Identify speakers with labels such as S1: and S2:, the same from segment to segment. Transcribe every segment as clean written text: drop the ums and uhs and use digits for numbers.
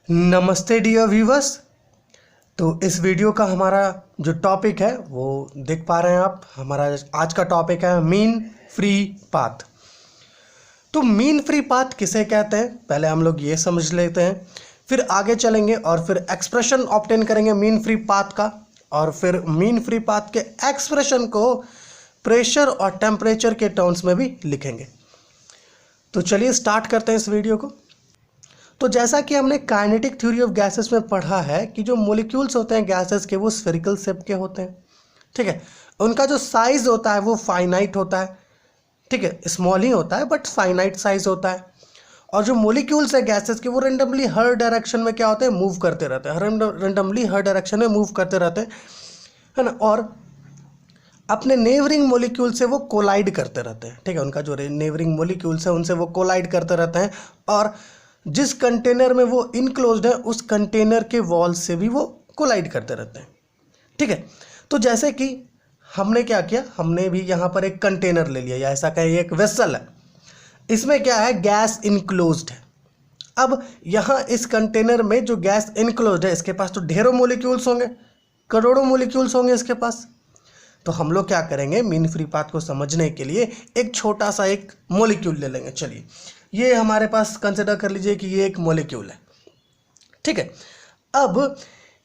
S1: नमस्ते dear viewers. तो इस वीडियो का हमारा जो टॉपिक है वो देख पा रहे हैं आप। हमारा आज का टॉपिक है मीन फ्री पाथ। तो मीन फ्री पाथ किसे कहते हैं पहले हम लोग ये समझ लेते हैं, फिर आगे चलेंगे और फिर एक्सप्रेशन ऑब्टेन करेंगे मीन फ्री पाथ का, और फिर मीन फ्री पाथ के एक्सप्रेशन को प्रेशर और टेम्परेचर के टर्म्स में भी लिखेंगे। तो चलिए स्टार्ट करते हैं इस वीडियो को। तो जैसा कि हमने काइनेटिक थ्योरी ऑफ गैसेस में पढ़ा है कि जो मॉलिक्यूल्स होते हैं गैसेस के वो स्फेरिकल शेप के होते हैं, ठीक है। उनका जो साइज होता है वो फाइनाइट होता है, ठीक है, स्मॉल ही होता है बट फाइनाइट साइज होता है। और जो मॉलिक्यूल्स है गैसेस के वो रेंडमली हर डायरेक्शन में क्या होते हैं, मूव करते रहते हैं, रेंडमली हर डायरेक्शन में मूव करते रहते हैं, है ना। और अपने नेबरिंग मॉलिक्यूल से वो कोलाइड करते रहते हैं, ठीक है। उनका जो नेबरिंग मॉलिक्यूल्स है उनसे वो कोलाइड करते रहते हैं, और जिस कंटेनर में वो इनक्लोज्ड है उस कंटेनर के वॉल से भी वो कोलाइड करते रहते हैं, ठीक है। तो जैसे कि हमने क्या किया, हमने भी यहाँ पर एक कंटेनर ले लिया, या ऐसा कहें एक वेसल है, इसमें क्या है, गैस इनक्लोज्ड है। अब यहाँ इस कंटेनर में जो गैस इनक्लोज्ड है इसके पास तो ढेरों मॉलिक्यूल्स होंगे, करोड़ों मॉलिक्यूल्स होंगे इसके पास। तो हम लोग क्या करेंगे, मीन फ्री पाथ को समझने के लिए एक छोटा सा एक मॉलिक्यूल ले लेंगे। चलिए ये हमारे पास कंसिडर कर लीजिए कि ये एक मॉलिक्यूल है, ठीक है। अब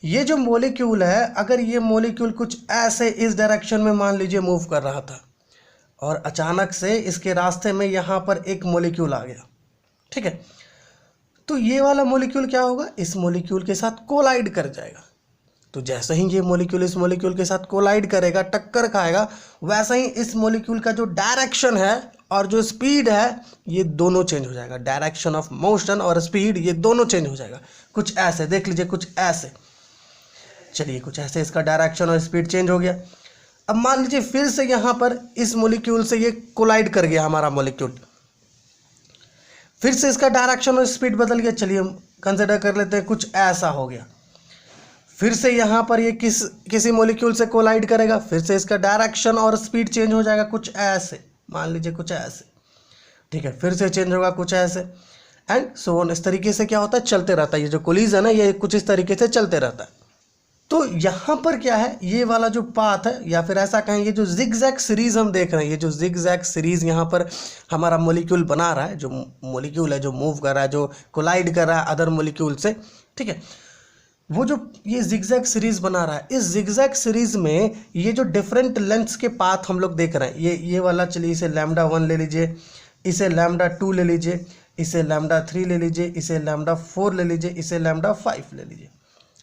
S1: ये जो मॉलिक्यूल है, अगर ये मॉलिक्यूल कुछ ऐसे इस डायरेक्शन में मान लीजिए मूव कर रहा था और अचानक से इसके रास्ते में यहाँ पर एक मॉलिक्यूल आ गया, ठीक है। तो ये वाला मॉलिक्यूल क्या होगा, इस मॉलिक्यूल के साथ कोलाइड कर जाएगा। तो जैसे ही ये मॉलिक्यूल इस मॉलिक्यूल के साथ कोलाइड करेगा, टक्कर खाएगा, वैसे ही इस मॉलिक्यूल का जो डायरेक्शन है और जो स्पीड है ये दोनों चेंज हो जाएगा। डायरेक्शन ऑफ मोशन और स्पीड ये दोनों चेंज हो जाएगा। कुछ ऐसे देख लीजिए, कुछ ऐसे, चलिए कुछ ऐसे इसका डायरेक्शन और स्पीड चेंज हो गया। अब मान लीजिए फिर से यहाँ पर इस मॉलिक्यूल से ये कोलाइड कर गया हमारा मॉलिक्यूल, फिर से इसका डायरेक्शन और स्पीड बदल गया। चलिए हम कंसिडर कर लेते हैं कुछ ऐसा हो गया। फिर से यहाँ पर ये किसी मॉलिक्यूल से कोलाइड करेगा, फिर से इसका डायरेक्शन और स्पीड चेंज हो जाएगा, कुछ ऐसे, मान लीजिए कुछ ऐसे, ठीक है। फिर से चेंज होगा कुछ ऐसे, एंड सो ऑन। इस तरीके से क्या होता है, चलते रहता है। ये जो कोलिजन है ये कुछ इस तरीके से चलते रहता है। तो यहाँ पर क्या है, ये वाला जो पाथ है, या फिर ऐसा कहें ये जो जिगजैग सीरीज हम देख रहे हैं, ये जो जिगजैग सीरीज यहाँ पर हमारा मॉलिक्यूल बना रहा है, जो मॉलिक्यूल है जो मूव कर रहा है, जो कोलाइड कर रहा है अदर मॉलिक्यूल से, ठीक है, वो जो ये जिगजैग सीरीज बना रहा है, इस जिगजैग सीरीज में ये जो डिफरेंट लेंथ्स के पाथ हम लोग देख रहे हैं, ये वाला, चलिए इसे λ1 ले लीजिए, इसे λ2 ले लीजिए, इसे λ3 ले लीजिए, इसे λ4 ले लीजिए, इसे λ5 ले लीजिए,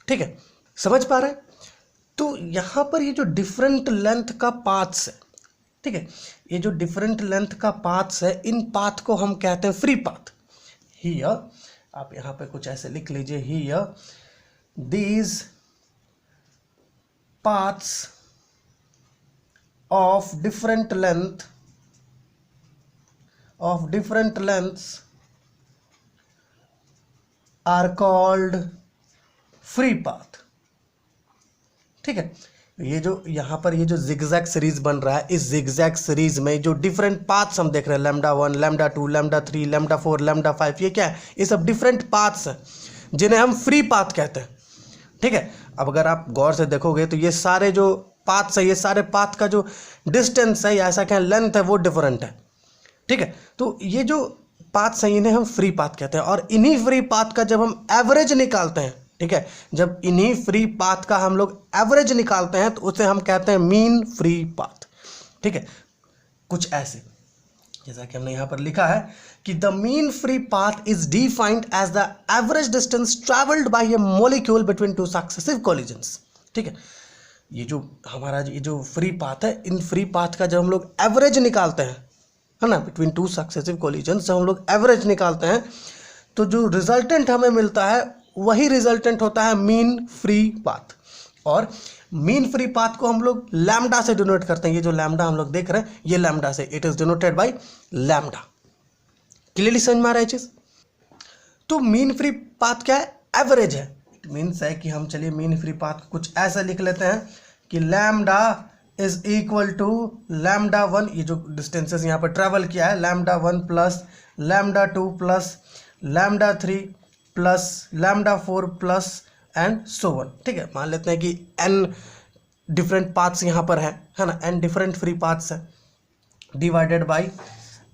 S1: ठीक है। समझ पा रहे हैं। तो यहाँ पर ये जो डिफरेंट लेंथ का पाथ्स है, ठीक है, ये जो डिफरेंट लेंथ का पाथ्स है, इन पाथ को हम कहते हैं फ्री पाथ। हियर आप यहाँ पे कुछ ऐसे लिख लीजिए, here these paths of different lengths are called free path, ठीक है। ये जो यहाँ पर ये जो जिगजैग सीरीज बन रहा है, इस जिगजैग सीरीज में जो डिफरेंट पाथ्स हम देख रहे हैं, λ1 λ2 λ3 λ4 λ5, ये क्या है, ये सब डिफरेंट पाथ्स हैं जिन्हें हम फ्री पाथ कहते हैं, ठीक है। अब अगर आप गौर से देखोगे तो ये सारे जो पाथ्स है, ये सारे पाथ का जो डिस्टेंस है या ऐसा कहें लेंथ है वो डिफरेंट है, ठीक है। तो ये जो पाथ्स हैं इन्हें हम फ्री पाथ कहते हैं। और इन्हीं फ्री पाथ का जब हम एवरेज निकालते हैं, ठीक है, जब इन्हीं फ्री पाथ का हम लोग एवरेज निकालते हैं तो उसे हम कहते हैं मीन फ्री पाथ, ठीक है। कुछ ऐसे जैसा कि हमने यहाँ पर लिखा है कि the mean free path is defined as the average distance travelled by a molecule between two successive collisions, ठीक है। ये जो हमारा ये जो फ्री पाथ है, इन फ्री पाथ का जब हम लोग एवरेज निकालते हैं, है ना, बिटवीन टू सक्सेसिव कोलिजन्स जब हम लोग एवरेज निकालते हैं तो जो रिजल्टेंट हमें मिलता है वही रिजल्टेंट होता है मीन फ्री पाथ। और मीन फ्री पाथ को हम लोग लैम्डा से डिनोट करते हैं। ये जो लैम्डा हम लोग देख रहे हैं ये लैम्डा से, it is denoted by lambda. Clearly समझ में आ रहा है चीज। तो मीन फ्री पाथ क्या है, एवरेज है। इट मीन्स है कि हम चलिए मीन फ्री पाथ को कुछ ऐसा लिख लेते हैं कि लैम्डा इज इक्वल टू λ1, ये जो डिस्टेंसेस यहाँ पर ट्रैवल किया है, λ1 plus λ2 plus λ3 plus lambda 4 plus and so on. ठीक है, मान लेते हैं कि n डिफरेंट पाथ्स यहाँ पर है ना, n डिफरेंट फ्री पाथ्स है divided by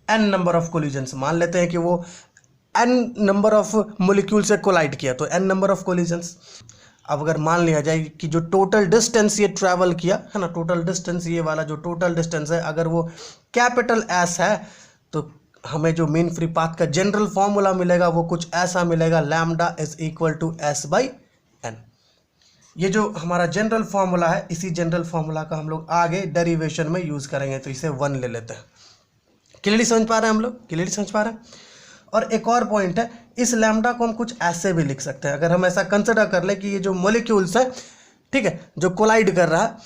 S1: n number of collisions. मान लेते हैं कि वो n नंबर ऑफ मोलिक्यूल से कोलाइड किया तो n नंबर ऑफ कोलिजन्स। अब अगर मान लिया जाए कि जो टोटल डिस्टेंस ये ट्रैवल किया है ना, टोटल डिस्टेंस ये वाला जो टोटल डिस्टेंस है अगर वो कैपिटल S है तो हमें जो मीन फ्री पाथ का जनरल फॉर्मूला मिलेगा वो कुछ ऐसा मिलेगा, lambda is equal to S by n। ये जो हमारा जनरल फॉर्मूला है, इसी जनरल फॉर्मूला का हम लोग आगे डेरिवेशन में यूज करेंगे, तो इसे 1 ले लेते हैं। क्लियरली समझ पा रहे हैं हम लोग, क्लियरली समझ पा रहे हैं। और एक और पॉइंट है, इस लैम्डा को हम कुछ ऐसे भी लिख सकते हैं, अगर हम ऐसा कंसिडर कर ले कि ये जो मॉलिक्यूल्स है, ठीक है, जो कोलाइड कर रहा है,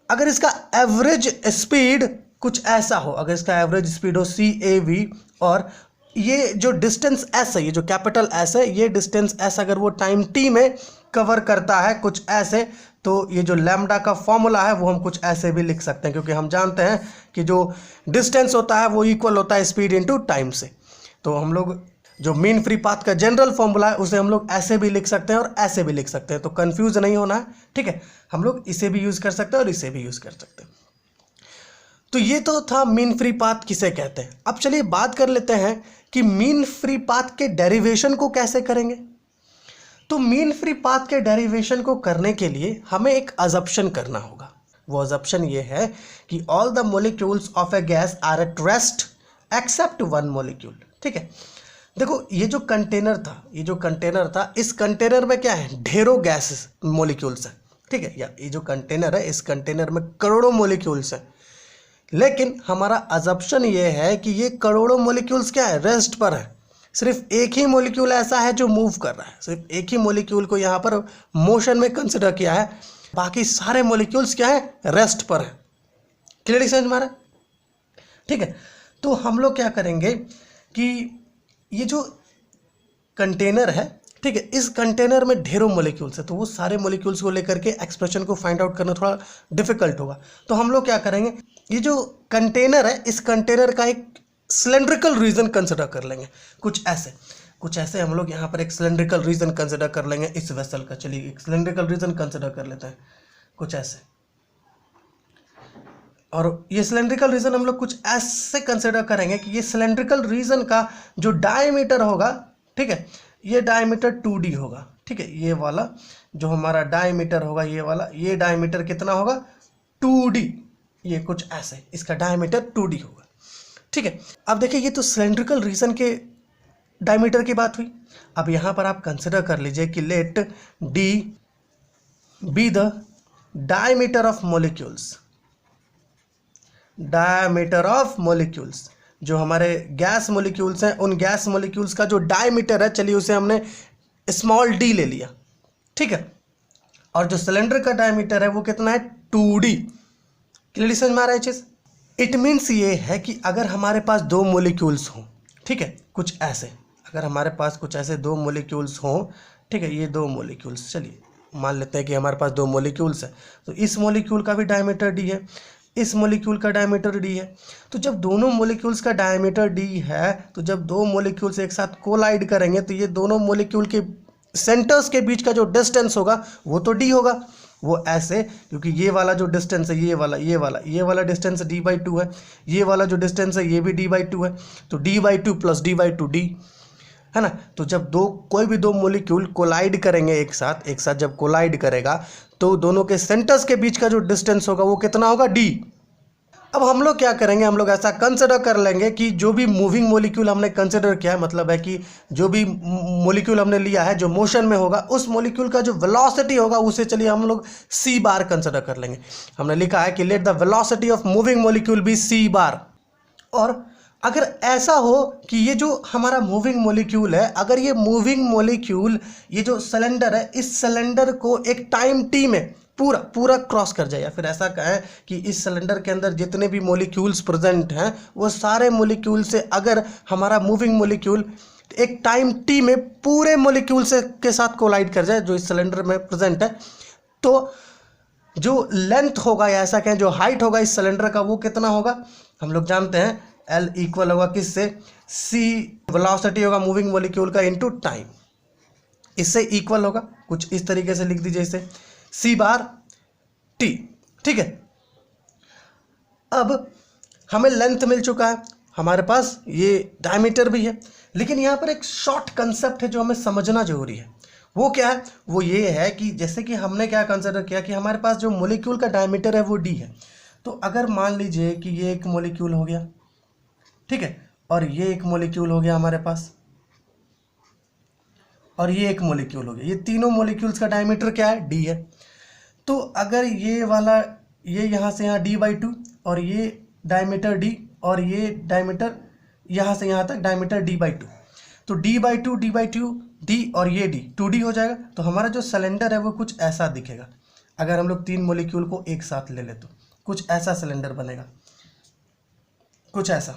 S1: अगर इसका एवरेज स्पीड कुछ ऐसा हो, अगर इसका एवरेज स्पीड हो CAV और ये जो डिस्टेंस S है, ये जो कैपिटल S है, ये डिस्टेंस S अगर वो टाइम t में कवर करता है कुछ ऐसे, तो ये जो लैम्डा का फॉर्मूला है वो हम कुछ ऐसे भी लिख सकते हैं, क्योंकि हम जानते हैं कि जो डिस्टेंस होता है वो इक्वल होता है स्पीड इनटू टाइम से। तो हम लोग जो मीन फ्री पाथ का जनरल फॉर्मूला है उसे हम लोग ऐसे भी लिख सकते हैं और ऐसे भी लिख सकते हैं, तो कंफ्यूज नहीं होना है। ठीक है, हम लोग इसे भी यूज कर सकते हैं और इसे भी यूज कर सकते हैं। तो ये तो था मीन फ्री पाथ किसे कहते हैं। अब चलिए बात कर लेते हैं कि मीन फ्री पाथ के डेरिवेशन को कैसे करेंगे। तो मीन फ्री पाथ के डेरिवेशन को करने के लिए हमें एक अजम्पशन करना होगा। वो अजम्पशन ये है कि all the molecules of a gas are at rest except one molecule. ठीक है, देखो ये जो कंटेनर था, ये जो कंटेनर था, इस कंटेनर में क्या है, ढेरों गैस मॉलिक्यूल्स हैं। ठीक है, या ये जो कंटेनर है, इस कंटेनर में करोड़ों मॉलिक्यूल्स हैं, लेकिन हमारा अजम्पशन ये है कि ये करोड़ों मॉलिक्यूल्स क्या है, रेस्ट पर है। सिर्फ एक ही मॉलिक्यूल ऐसा है जो मूव कर रहा है, सिर्फ एक ही मॉलिक्यूल को यहाँ पर मोशन में कंसिडर किया है, बाकी सारे मॉलिक्यूल्स क्या है, रेस्ट पर है। क्लियरली समझ में आ रहा है। ठीक है, तो हम लोग क्या करेंगे कि ये जो कंटेनर है, ठीक है, इस कंटेनर में ढेरों मॉलिक्यूल्स है, तो वो सारे मॉलिक्यूल्स को लेकर के एक्सप्रेशन को फाइंड आउट करना थोड़ा डिफिकल्ट होगा। तो हम लोग क्या करेंगे, ये जो कंटेनर है, इस कंटेनर का एक सिलेंड्रिकल रीजन कंसिडर कर लेंगे, कुछ ऐसे हम लोग यहाँ पर एक सिलेंड्रिकल रीजन कंसिडर कर लेंगे इस वेसल का। चलिए एक सिलेंड्रिकल रीजन कंसिडर कर लेते हैं कुछ ऐसे, और ये सिलेंड्रिकल रीजन हम लोग कुछ ऐसे कंसिडर करेंगे कि ये सिलेंड्रिकल रीजन का जो डायमीटर होगा, ठीक है, ये डायमीटर 2D होगा। ठीक है, ये वाला जो हमारा डायमीटर होगा, ये वाला, ये डायमीटर कितना होगा, 2D, ये कुछ ऐसे, इसका डायमीटर 2D होगा। ठीक है, अब देखिए ये तो सिलेंड्रिकल रीजन के डायमीटर की बात हुई। अब यहाँ पर आप कंसिडर कर लीजिए कि let D be the diameter of molecules, diameter of molecules, जो हमारे गैस मॉलिक्यूल्स हैं, उन गैस मॉलिक्यूल्स का जो डायमीटर है, चलिए उसे हमने स्मॉल d ले लिया। ठीक है, और जो सिलेंडर का डायमीटर है वो कितना है, 2D। क्लियरली समझ में आ रहा है चीज़। इट मीन्स ये है कि अगर हमारे पास दो मॉलिक्यूल्स हों, ठीक है, कुछ ऐसे, अगर हमारे पास कुछ ऐसे दो मॉलिक्यूल्स हों, ठीक है, ये दो मॉलिक्यूल्स, चलिए मान लेते हैं कि हमारे पास दो मॉलिक्यूल्स है, तो इस मॉलिक्यूल का भी डायमीटर d है, इस मॉलिक्यूल का डायमीटर d है। तो जब दोनों मॉलिक्यूल्स का डायमीटर d है, तो जब दो मॉलिक्यूल्स एक साथ कोलाइड करेंगे तो ये दोनों मॉलिक्यूल के सेंटर्स के बीच का जो डिस्टेंस होगा वो तो d होगा। वो ऐसे, क्योंकि ये वाला जो डिस्टेंस है, ये वाला डिस्टेंस d/2 है, ये वाला जो डिस्टेंस है ये भी d/2 है, तो d/2 प्लस d/2d है ना। तो जब कोई भी दो मॉलिक्यूल कोलाइड करेंगे एक साथ जब कोलाइड करेगा तो दोनों के सेंटर्स के बीच का जो डिस्टेंस होगा वो कितना होगा, d। अब हम लोग क्या करेंगे, हम लोग ऐसा कंसिडर कर लेंगे कि जो भी मूविंग मॉलिक्यूल हमने कंसिडर किया है, मतलब है कि जो भी मॉलिक्यूल हमने लिया है जो मोशन में होगा, उस मॉलिक्यूल का जो वेलोसिटी होगा उसे चलिए हम लोग c बार कंसिडर कर लेंगे। हमने लिखा है कि let the velocity of moving molecule be c bar. और अगर ऐसा हो कि ये जो हमारा मूविंग मॉलिक्यूल है, अगर ये मूविंग मॉलिक्यूल, ये जो सिलेंडर है, इस सिलेंडर को एक टाइम t में पूरा क्रॉस कर जाए, या फिर ऐसा कहें कि इस सिलेंडर के अंदर जितने भी मॉलिक्यूल्स प्रेजेंट हैं वो सारे मॉलिक्यूल से अगर हमारा मूविंग मॉलिक्यूल एक टाइम t में पूरे मॉलिक्यूल से के साथ कोलाइड कर जाए जो इस सिलेंडर में प्रेजेंट है, तो जो लेंथ होगा या ऐसा कहें जो हाइट होगा इस सिलेंडर का वो कितना होगा, हम लोग जानते हैं L इक्वल होगा किससे, c वेलोसिटी होगा मूविंग मॉलिक्यूल का इनटू टाइम। इससे इक्वल होगा, कुछ इस तरीके से लिख दीजिए इसे सी बार टी। ठीक है, अब हमें लेंथ मिल चुका है, हमारे पास ये डायमीटर भी है, लेकिन यहाँ पर एक शॉर्ट कंसेप्ट है जो हमें समझना जरूरी है। वो क्या है? वो ये है कि जैसे कि हमने क्या कंसिडर किया कि हमारे पास जो मॉलिक्यूल का डायमीटर है वो डी है। तो अगर मान लीजिए कि ये एक मॉलिक्यूल हो गया, ठीक है, और ये एक मॉलिक्यूल हो गया हमारे पास, और ये एक मॉलिक्यूल हो गया, ये तीनों मॉलिक्यूल्स का डायमीटर क्या है? डी है। तो अगर ये वाला ये यहाँ से यहाँ d/2 और ये डायमीटर d और ये डायमीटर यहाँ से यहाँ तक डायमीटर d/2, तो d/2 d और ये d 2d हो जाएगा। तो हमारा जो सिलेंडर है वो कुछ ऐसा दिखेगा। अगर हम लोग तीन मॉलिक्यूल को एक साथ ले ले तो कुछ ऐसा सिलेंडर बनेगा, कुछ ऐसा।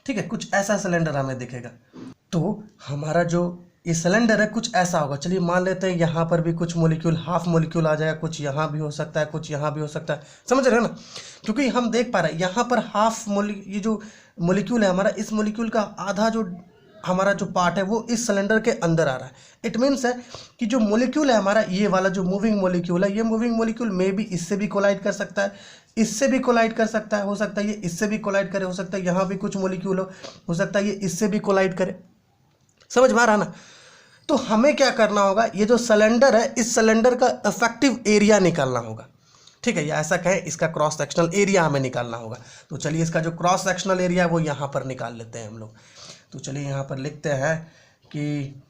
S1: ठीक है, कुछ ऐसा सिलेंडर हमें दिखेगा। तो हमारा जो ये सिलेंडर है कुछ ऐसा होगा। चलिए मान लेते हैं यहाँ पर भी कुछ मॉलिक्यूल, हाफ मॉलिक्यूल आ जाएगा, कुछ यहाँ भी हो सकता है, कुछ यहाँ भी हो सकता है, समझ रहे हैं ना? क्योंकि हम देख पा रहे हैं यहाँ पर हाफ ये जो मॉलिक्यूल है हमारा, इस मॉलिक्यूल का आधा जो हमारा जो पार्ट है वो इस सिलेंडर के अंदर आ रहा है। इट मीन्स है कि जो मॉलिक्यूल है हमारा, ये वाला जो मूविंग मॉलिक्यूल है, ये मूविंग मॉलिक्यूल में भी इससे भी कोलाइड कर सकता है, इससे भी कोलाइड कर सकता है, हो सकता है ये इससे भी कोलाइड करे, हो सकता है यहाँ भी कुछ मॉलिक्यूल हो सकता है ये इससे भी कोलाइड करे। समझ में आ रहा ना? तो हमें क्या करना होगा, ये जो सिलेंडर है इस सिलेंडर का इफेक्टिव एरिया निकालना होगा। ठीक है, या ऐसा कहें इसका क्रॉस सेक्शनल एरिया हमें निकालना होगा। तो चलिए इसका जो क्रॉस सेक्शनल एरिया है वो यहाँ पर निकाल लेते हैं हम लोग। तो चलिए यहाँ पर लिखते हैं कि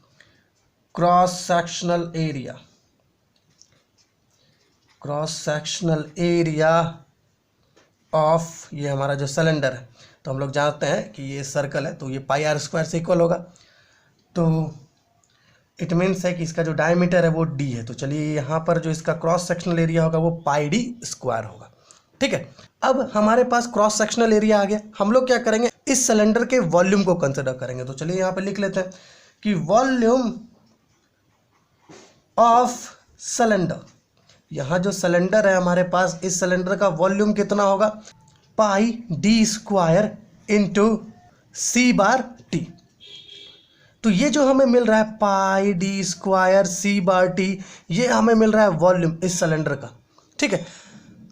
S1: क्रॉस सेक्शनल एरिया ऑफ ये हमारा जो सिलेंडर है, तो हम लोग जानते हैं कि ये सर्कल है तो ये πr² से इक्वल होगा। तो इट मीन्स है कि इसका जो डायमीटर है वो d है। तो चलिए यहाँ पर जो इसका क्रॉस सेक्शनल एरिया होगा वो πd² होगा। ठीक है, अब हमारे पास क्रॉस सेक्शनल एरिया आ गया। हम लोग क्या करेंगे, इस सिलेंडर के वॉल्यूम को कंसिडर करेंगे। तो चलिए यहाँ पे लिख लेते हैं कि वॉल्यूम ऑफ सिलेंडर, यहाँ जो सिलेंडर है हमारे पास, इस सिलेंडर का वॉल्यूम कितना होगा? πd² into c/t। तो ये जो हमें मिल रहा है πd² c/t, ये हमें मिल रहा है वॉल्यूम इस सिलेंडर का। ठीक है,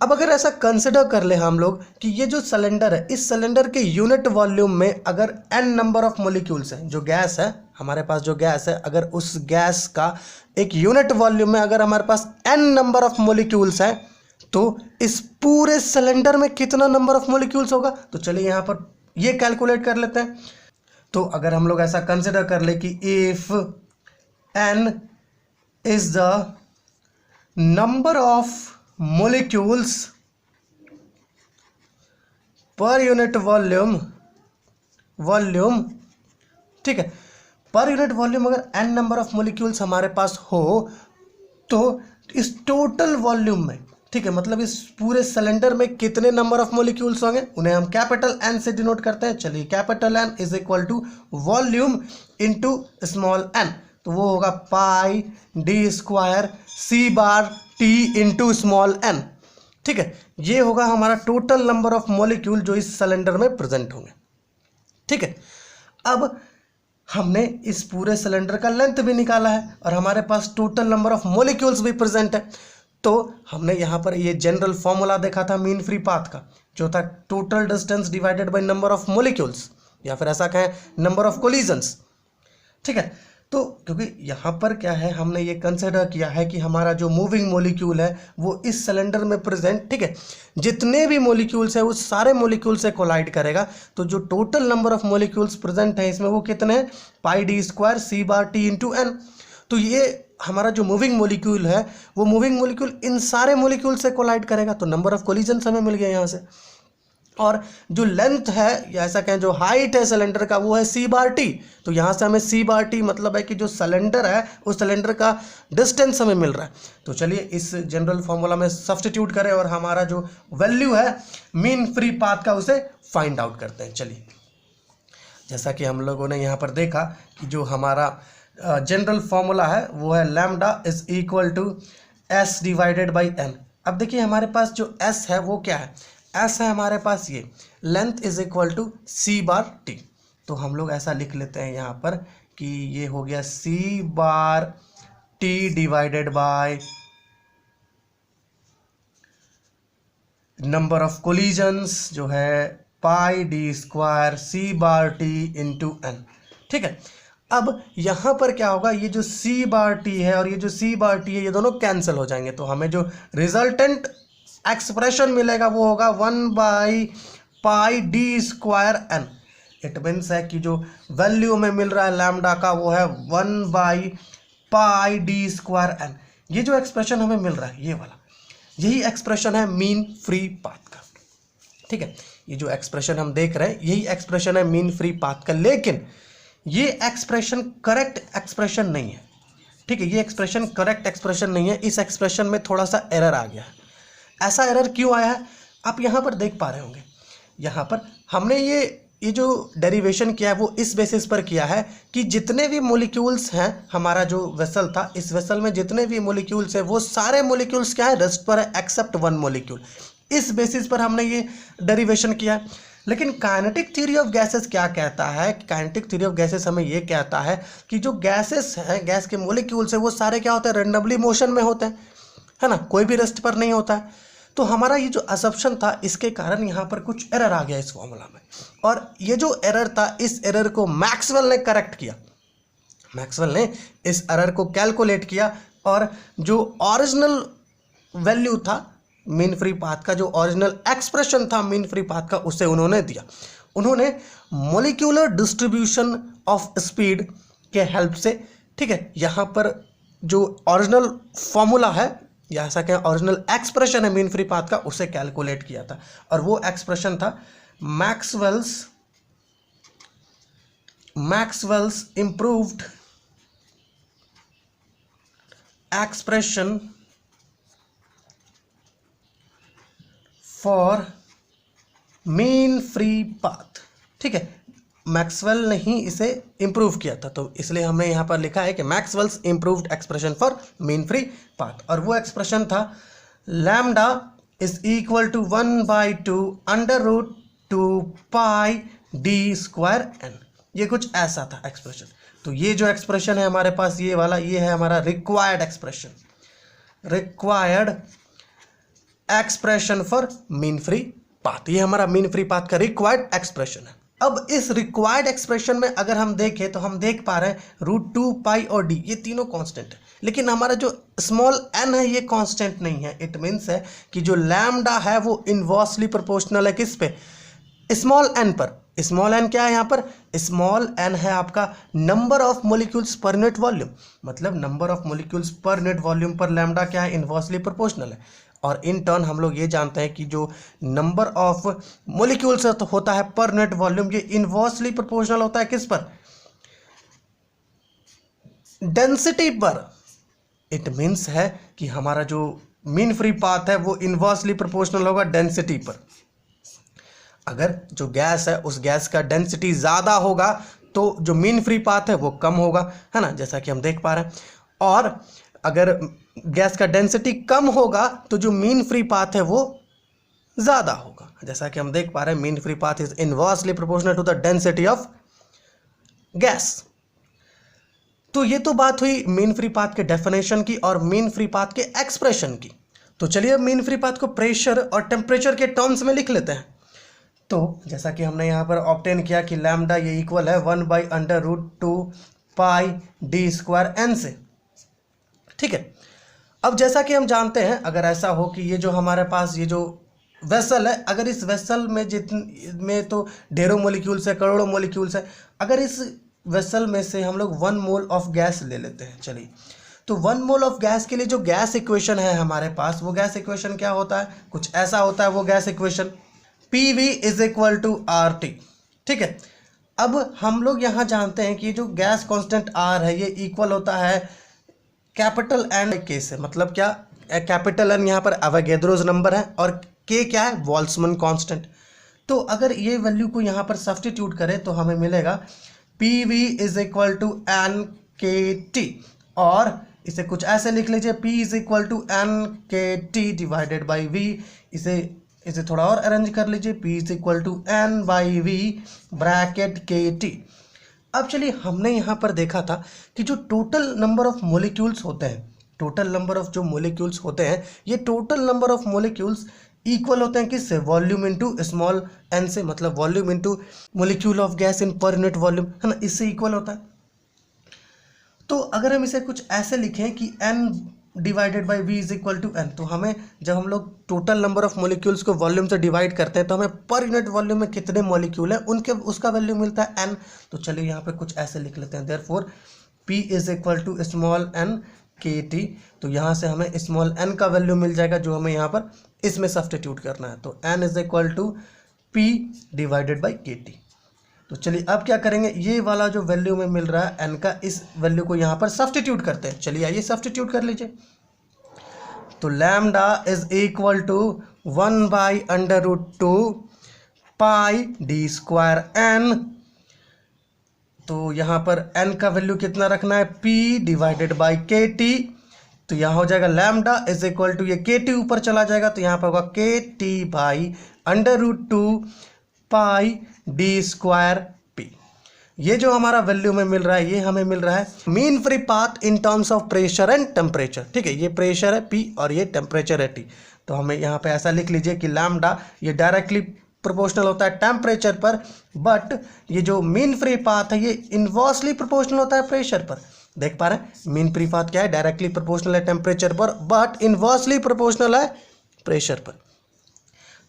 S1: अब अगर ऐसा कंसिडर कर ले हम लोग कि ये जो सिलेंडर है, इस सिलेंडर के यूनिट वॉल्यूम में अगर n नंबर ऑफ मॉलिक्यूल्स हैं, जो गैस है हमारे पास, जो गैस है, अगर उस गैस का एक यूनिट वॉल्यूम में अगर हमारे पास n नंबर ऑफ मॉलिक्यूल्स हैं, तो इस पूरे सिलेंडर में कितना नंबर ऑफ मॉलिक्यूल्स होगा? तो चलिए यहाँ पर ये कैलकुलेट कर लेते हैं। तो अगर हम लोग ऐसा कंसिडर कर ले कि if n is the number of molecules पर यूनिट वॉल्यूम, ठीक है, पर यूनिट वॉल्यूम अगर n नंबर ऑफ मॉलिक्यूल्स हमारे पास हो, तो इस टोटल वॉल्यूम में, ठीक है, मतलब इस पूरे सिलेंडर में कितने नंबर ऑफ मॉलिक्यूल्स होंगे, उन्हें हम कैपिटल N से डिनोट करते हैं। चलिए capital N is equal to volume into small n, तो वो होगा πd² c/t into small n। ठीक है, ये होगा हमारा टोटल नंबर ऑफ मॉलिक्यूल जो इस सिलेंडर में प्रेजेंट होंगे। ठीक है, अब हमने इस पूरे सिलेंडर का लेंथ भी निकाला है और हमारे पास टोटल नंबर ऑफ मॉलिक्यूल्स भी प्रेजेंट है। तो हमने यहाँ पर ये जनरल फॉर्मूला देखा था मीन फ्री पाथ का, जो था total distance divided by number of molecules, या फिर ऐसा कहें नंबर ऑफ कोलिजन्स। ठीक है, तो क्योंकि यहाँ पर क्या है, हमने ये कंसिडर किया है कि हमारा जो मूविंग मॉलिक्यूल है वो इस सिलेंडर में प्रेजेंट, ठीक है, जितने भी मॉलिक्यूल्स है उस सारे मॉलिक्यूल से कोलाइड करेगा। तो जो total number of molecules present है इसमें वो कितने हैं? πd² c/t into n। तो ये हमारा जो मूविंग मॉलिक्यूल है वो मूविंग मॉलिक्यूल इन सारे मॉलिक्यूल से कोलाइड करेगा, तो नंबर ऑफ कोलिजन्स हमें मिल गया यहाँ से। और जो लेंथ है, या ऐसा कहें जो हाइट है सिलेंडर का, वो है c/t। तो यहाँ से हमें c/t मतलब है कि जो सिलेंडर है उस सिलेंडर का डिस्टेंस हमें मिल रहा है। तो चलिए इस जनरल फॉर्मूला में सब्स्टिट्यूट करें और हमारा जो वैल्यू है मीन फ्री पाथ का उसे फाइंड आउट करते हैं। चलिए, जैसा कि हम लोगों ने यहाँ पर देखा कि जो हमारा जनरल फॉर्मूला है वो है lambda is equal to s divided by n। अब देखिए हमारे पास जो s है वो क्या है? S है हमारे पास ये length is equal to c/t। तो हम लोग ऐसा लिख लेते हैं यहाँ पर कि ये हो गया C bar T divided by number of collisions जो है pi D square C bar T into N. ठीक है, अब यहाँ पर क्या होगा, ये जो सी बार टी है और ये जो सी बार टी है ये दोनों कैंसिल हो जाएंगे, तो हमें जो रिजल्टेंट एक्सप्रेशन मिलेगा वो होगा 1/πd²n। इट मीन्स है कि जो वैल्यू में मिल रहा है लैम्डा का वो है 1/πd²n। ये जो एक्सप्रेशन हमें मिल रहा है ये वाला, यही एक्सप्रेशन है मीन फ्री पाथ का। ठीक है, ये जो एक्सप्रेशन हम देख रहे हैं यही एक्सप्रेशन है मीन फ्री पाथ का, लेकिन ये एक्सप्रेशन करेक्ट एक्सप्रेशन नहीं है। ठीक है, ये एक्सप्रेशन करेक्ट एक्सप्रेशन नहीं है, इस एक्सप्रेशन में थोड़ा सा एरर आ गया है। ऐसा एरर क्यों आया है आप यहाँ पर देख पा रहे होंगे। यहाँ पर हमने ये जो डेरिवेशन किया है वो इस बेसिस पर किया है कि जितने भी मॉलिक्यूल्स हैं, हमारा जो वेसल था इस वेसल में जितने भी मॉलिक्यूल्स हैं वो सारे मॉलिक्यूल्स क्या है, रेस्ट पर है एक्सेप्ट वन मॉलिक्यूल। इस बेसिस पर हमने ये डेरिवेशन किया है। लेकिन काइनेटिक थ्योरी ऑफ गैसेस क्या कहता है, काइनेटिक थ्योरी ऑफ गैसेस हमें ये कहता है कि जो गैसेस हैं, गैस के मॉलिक्यूल्स हैं वो सारे क्या होते हैं, रेंडमली मोशन में होते हैं, है ना, कोई भी रेस्ट पर नहीं होता है। तो हमारा ये जो असम्पशन था इसके कारण यहाँ पर कुछ एरर आ गया इस फॉर्मूला में, और ये जो एरर था इस एरर को मैक्सवेल ने करेक्ट किया। मैक्सवेल ने इस एरर को कैलकुलेट किया और जो ओरिजिनल वैल्यू था मीन फ्री पाथ का, जो ओरिजिनल एक्सप्रेशन था मीन फ्री पाथ का, उसे उन्होंने दिया। उन्होंने मॉलिक्यूलर डिस्ट्रीब्यूशन ऑफ स्पीड के हेल्प से, ठीक है, यहाँ पर जो ओरिजिनल फॉर्मूला है या ऐसा क्या ओरिजिनल एक्सप्रेशन है मीन फ्री पाथ का, उसे कैलकुलेट किया था, और वो एक्सप्रेशन था Maxwell's improved expression for mean free path. ठीक है, मैक्सवेल ने ही इसे इंप्रूव किया था, तो इसलिए हमने यहाँ पर लिखा है कि Maxwell's improved expression for mean free path, और वो एक्सप्रेशन था lambda is equal to 1/2√2πd²n। ये कुछ ऐसा था एक्सप्रेशन। तो ये जो एक्सप्रेशन है हमारे पास ये वाला, ये है हमारा required expression for mean free path. ये हमारा मीन फ्री पाथ का रिक्वायर्ड एक्सप्रेशन है। अब इस रिक्वायर्ड एक्सप्रेशन में अगर हम देखें तो हम देख पा रहे हैं √2π और d ये तीनों कांस्टेंट है, लेकिन हमारा जो स्मॉल n है ये कांस्टेंट नहीं है। इट मीन्स है कि जो लैम्डा है वो इनवर्सली प्रोपोर्शनल है किस पे, स्मॉल n पर। स्मॉल n क्या है यहाँ पर, स्मॉल n है आपका number of molecules per unit volume, मतलब number of molecules per unit volume पर लैम्डा क्या है, इनवर्सली प्रोपोर्शनल है। और इन टर्न हम लोग ये जानते हैं कि जो नंबर ऑफ मॉलिक्यूल्स होता है पर यूनिट वॉल्यूम, ये इनवर्सली प्रोपोर्शनल होता है किस पर, डेंसिटी पर। इट मीन्स है कि हमारा जो मीन फ्री पाथ है वो इनवर्सली प्रोपोर्शनल होगा डेंसिटी पर। अगर जो गैस है उस गैस का डेंसिटी ज़्यादा होगा तो जो मीन फ्री पाथ है वो कम होगा, है ना, जैसा कि हम देख पा रहे हैं। और अगर गैस का डेंसिटी कम होगा तो जो मीन फ्री पाथ है वो ज़्यादा होगा, जैसा कि हम देख पा रहे हैं mean free path is inversely proportional to the density of gas. तो ये तो बात हुई मीन फ्री पाथ के डेफिनेशन की और मीन फ्री पाथ के एक्सप्रेशन की। तो चलिए अब मीन फ्री पाथ को प्रेशर और टेम्परेचर के टर्म्स में लिख लेते हैं। तो जैसा कि हमने यहाँ पर ऑब्टेन किया कि लैम्डा ये इक्वल है 1/√2πd²n से। ठीक है, अब जैसा कि हम जानते हैं अगर ऐसा हो कि ये जो हमारे पास ये जो वेसल है, अगर इस वेसल में तो ढेरों मॉलिक्यूल्स है, करोड़ों मॉलिक्यूल्स है, अगर इस वेसल में से हम लोग 1 मोल ऑफ गैस ले लेते हैं। चलिए, तो 1 मोल ऑफ गैस के लिए जो गैस इक्वेशन है हमारे पास, वो गैस इक्वेशन क्या होता है, कुछ ऐसा होता है वो गैस इक्वेशन PV = RT। ठीक है, अब हम लोग यहाँ जानते हैं कि ये जो गैस कांस्टेंट R है ये इक्वल होता है कैपिटल N के से, मतलब क्या, कैपिटल N यहाँ पर एवोगैड्रोस नंबर है और K क्या है, बोल्ट्जमैन कांस्टेंट। तो अगर ये वैल्यू को यहाँ पर सब्स्टिट्यूट करें तो हमें मिलेगा PV = NKT, और इसे कुछ ऐसे लिख लीजिए P = NKT/V। इसे इसे थोड़ा और अरेंज कर लीजिए, P is equal to n by V bracket K T. अब चलिए, हमने यहाँ पर देखा था कि जो टोटल नंबर ऑफ मोलिक्यूल्स होते हैं, टोटल नंबर ऑफ जो मोलिक्यूल्स होते हैं, ये total number of molecules equal होते हैं किससे? वॉल्यूम इनटू स्मॉल एन से, मतलब volume into molecule of gas in पर यूनिट वॉल्यूम, है ना, इससे इक्वल होता है। तो अगर हम इसे कुछ ऐसे लिखें कि n divided by V is equal to n, तो हमें जब हम लोग टोटल नंबर ऑफ मोलिक्यूल्स को वॉल्यूम से डिवाइड करते हैं तो हमें पर यूनिट वॉल्यूम में कितने मोलिक्यूल हैं उनके उसका वैल्यू मिलता है n। तो चलिए यहाँ पे कुछ ऐसे लिख लेते हैं, therefore P is equal to small n K T. तो यहाँ से हमें स्मॉल n का वैल्यू मिल जाएगा जो हमें यहाँ पर इसमें सब्स्टिट्यूट करना है। तो n is equal to P divided by K T. तो चलिए अब क्या करेंगे, ये वाला जो वैल्यू में मिल रहा है n का, इस वैल्यू को यहाँ पर सब्स्टिट्यूट करते हैं। चलिए आइए सब्स्टिट्यूट कर लीजिए। तो lambda is equal to 1 by under root 2 pi D square n। तो यहाँ पर n का वैल्यू कितना रखना है? p divided by K T. तो यहाँ हो जाएगा लैम्डा इज इक्वल टू, ये के टी ऊपर चला जाएगा तो यहाँ पर होगा K T by under root 2 pi D square P. ये जो हमारा वैल्यू में मिल रहा है, ये हमें मिल रहा है mean free path in terms of pressure and temperature. ठीक है, ये प्रेशर है P और ये टेम्परेचर है T। तो हमें यहाँ पे ऐसा लिख लीजिए कि लैम्डा ये डायरेक्टली प्रोपोर्शनल होता है टेम्परेचर पर, बट ये जो मीन फ्री पाथ है ये इनवर्सली प्रोपोर्शनल होता है प्रेशर पर। देख पा रहे हैं, मीन फ्री पाथ क्या है? डायरेक्टली प्रोपोर्शनल है टेम्परेचर पर, बट इनवर्सली प्रोपोर्शनल है प्रेशर पर।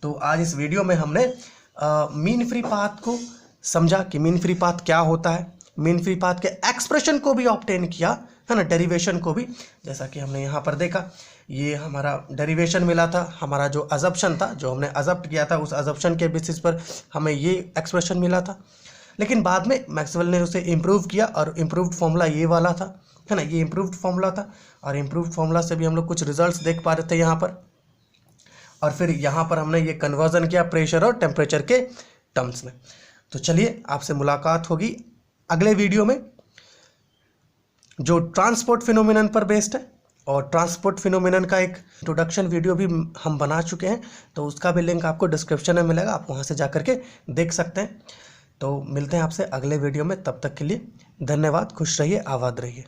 S1: तो आज इस वीडियो में हमने मीन फ्री पाथ को समझा कि मीन फ्री पाथ क्या होता है, मीन फ्री पाथ के एक्सप्रेशन को भी ऑब्टेन किया, है ना, डेरिवेशन को भी, जैसा कि हमने यहाँ पर देखा। ये हमारा डेरिवेशन मिला था, हमारा जो अजप्शन था, जो हमने अजप्ट किया था, उस अजप्शन के बेसिस पर हमें ये एक्सप्रेशन मिला था। लेकिन बाद में मैक्सवेल ने उसे इम्प्रूव किया और इम्प्रूव्ड फॉर्मूला ये वाला था, है ना, ये इम्प्रूव्ड फॉर्मूला था। और इम्प्रूव्ड फॉर्मूला से भी हम लोग कुछ रिजल्ट्स देख पा रहे थे यहाँ पर। और फिर यहाँ पर हमने ये कन्वर्जन किया प्रेशर और टेम्परेचर के टर्म्स में। तो चलिए आपसे मुलाकात होगी अगले वीडियो में, जो ट्रांसपोर्ट फिनोमिनन पर बेस्ड है। और ट्रांसपोर्ट फिनोमिनन का एक इंट्रोडक्शन वीडियो भी हम बना चुके हैं, तो उसका भी लिंक आपको डिस्क्रिप्शन में मिलेगा, आप वहाँ से जा करके देख सकते हैं। तो मिलते हैं आपसे अगले वीडियो में, तब तक के लिए धन्यवाद, खुश रहिए, आबाद रहिए।